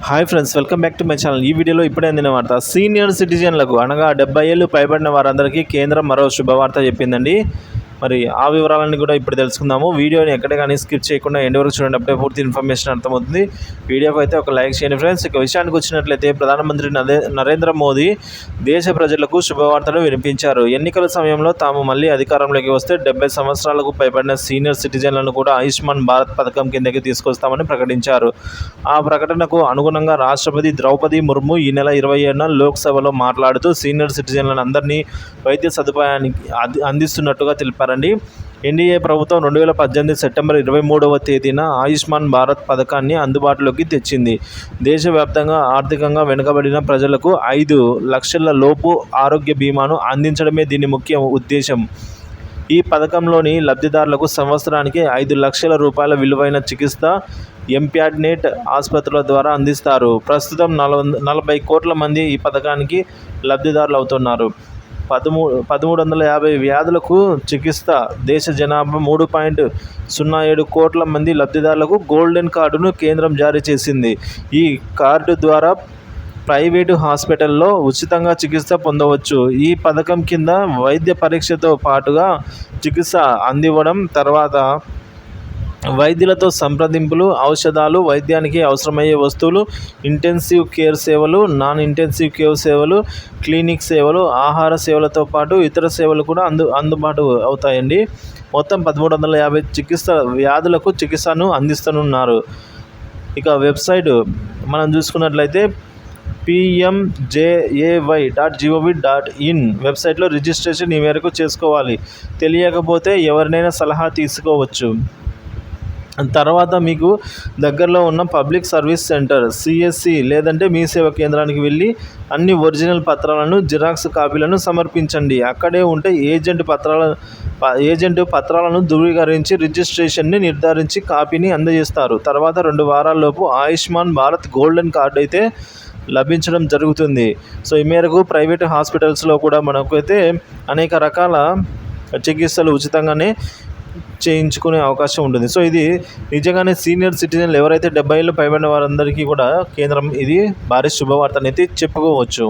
Hi friends, welcome back to my channel. ఈ వీడియోలో ఇప్పుడే అందిన వార్త. సీనియర్ సిటిజన్లకు అనగా 70 ఏళ్ళు పైబడిన వారందరికీ కేంద్రం మరో శుభవార్త చెప్పిందండి. మరి ఆ వివరాలన్నీ కూడా ఇప్పుడు తెలుసుకుందాము. వీడియోని ఎక్కడ కానీ స్కిప్ చేయకుండా ఎండ్ వరకు చూడండి, అప్పుడే పూర్తి ఇన్ఫర్మేషన్ అర్థమవుతుంది. వీడియోకి అయితే ఒక లైక్ చేయండి ఫ్రెండ్స్. ఇక విషయానికి వచ్చినట్లయితే ప్రధానమంత్రి నరేంద్ర మోదీ దేశ ప్రజలకు శుభవార్తలు వినిపించారు. ఎన్నికల సమయంలో తాము మళ్ళీ అధికారంలోకి వస్తే 70 సంవత్సరాలకు పైబడిన సీనియర్ సిటిజన్లను కూడా ఆయుష్మాన్ భారత్ పథకం కిందకి తీసుకొస్తామని ప్రకటించారు. ఆ ప్రకటనకు అనుగుణంగా రాష్ట్రపతి ద్రౌపది ముర్ము ఈ నెల 27న లోక్సభలో మాట్లాడుతూ సీనియర్ సిటిజన్లను అందరినీ వైద్య సదుపాయానికి అందిస్తున్నట్టుగా తెలిపారండి. ఎన్డీఏ ప్రభుత్వం 2018 సెప్టెంబర్ 23వ తేదీన ఆయుష్మాన్ భారత్ పథకాన్ని అందుబాటులోకి తెచ్చింది. దేశవ్యాప్తంగా ఆర్థికంగా వెనుకబడిన ప్రజలకు 5 లక్షల లోపు ఆరోగ్య బీమాను అందించడమే దీని ముఖ్య ఉద్దేశం. ఈ పథకంలోని లబ్ధిదారులకు సంవత్సరానికి 5 లక్షల రూపాయల విలువైన చికిత్స ఎంప్యాడ్నెట్ ఆసుపత్రుల ద్వారా అందిస్తారు. ప్రస్తుతం 40 కోట్ల మంది ఈ పథకానికి లబ్ధిదారులు అవుతున్నారు. 1350 వ్యాధులకు చికిత్స. దేశ జనాభా 3.07 కోట్ల మంది లబ్ధిదారులకు గోల్డెన్ కార్డును కేంద్రం జారీ చేసింది. ఈ కార్డు ద్వారా ప్రైవేటు హాస్పిటల్లో ఉచితంగా చికిత్స పొందవచ్చు. ఈ పథకం కింద వైద్య పరీక్షతో పాటుగా చికిత్స అందివ్వడం, తర్వాత వైద్యులతో సంప్రదింపులు, ఔషధాలు, వైద్యానికి అవసరమయ్యే వస్తువులు, ఇంటెన్సివ్ కేర్ సేవలు, నాన్ ఇంటెన్సివ్ కేర్ సేవలు, క్లినిక్ సేవలు, ఆహార సేవలతో పాటు ఇతర సేవలు కూడా అందుబాటు అవుతాయండి. మొత్తం 1350 వ్యాధులకు చికిత్సను అందిస్తున్నారు. ఇక వెబ్సైట్ మనం చూసుకున్నట్లయితే pmjay.gov.in వెబ్సైట్లో రిజిస్ట్రేషన్ ఈ మేరకు చేసుకోవాలి. తెలియకపోతే ఎవరినైనా సలహా తీసుకోవచ్చు. తర్వాత మీకు దగ్గరలో ఉన్న పబ్లిక్ సర్వీస్ సెంటర్ సిఎస్సి లేదంటే మీ సేవా కేంద్రానికి వెళ్ళి అన్ని ఒరిజినల్ పత్రాలను, జిరాక్స్ కాపీలను సమర్పించండి. అక్కడే ఉంటే ఏజెంట్ పత్రాలను ధృవీకరించి రిజిస్ట్రేషన్ని నిర్ధారించి కాపీని అందజేస్తారు. తర్వాత 2 వారాల్లోపు ఆయుష్మాన్ భారత్ గోల్డెన్ కార్డు అయితే లభించడం జరుగుతుంది. సో ఈ మేరకు ప్రైవేట్ హాస్పిటల్స్లో కూడా మనకైతే అనేక రకాల చికిత్సలు ఉచితంగానే చేయించుకునే అవకాశం ఉంటుంది. సో ఇది నిజంగానే సీనియర్ సిటిజన్లు ఎవరైతే 70 ఏళ్ళు పైబడిన వారందరికీ కూడా కేంద్రం ఇది భారీ శుభవార్తనైతే చెప్పుకోవచ్చు.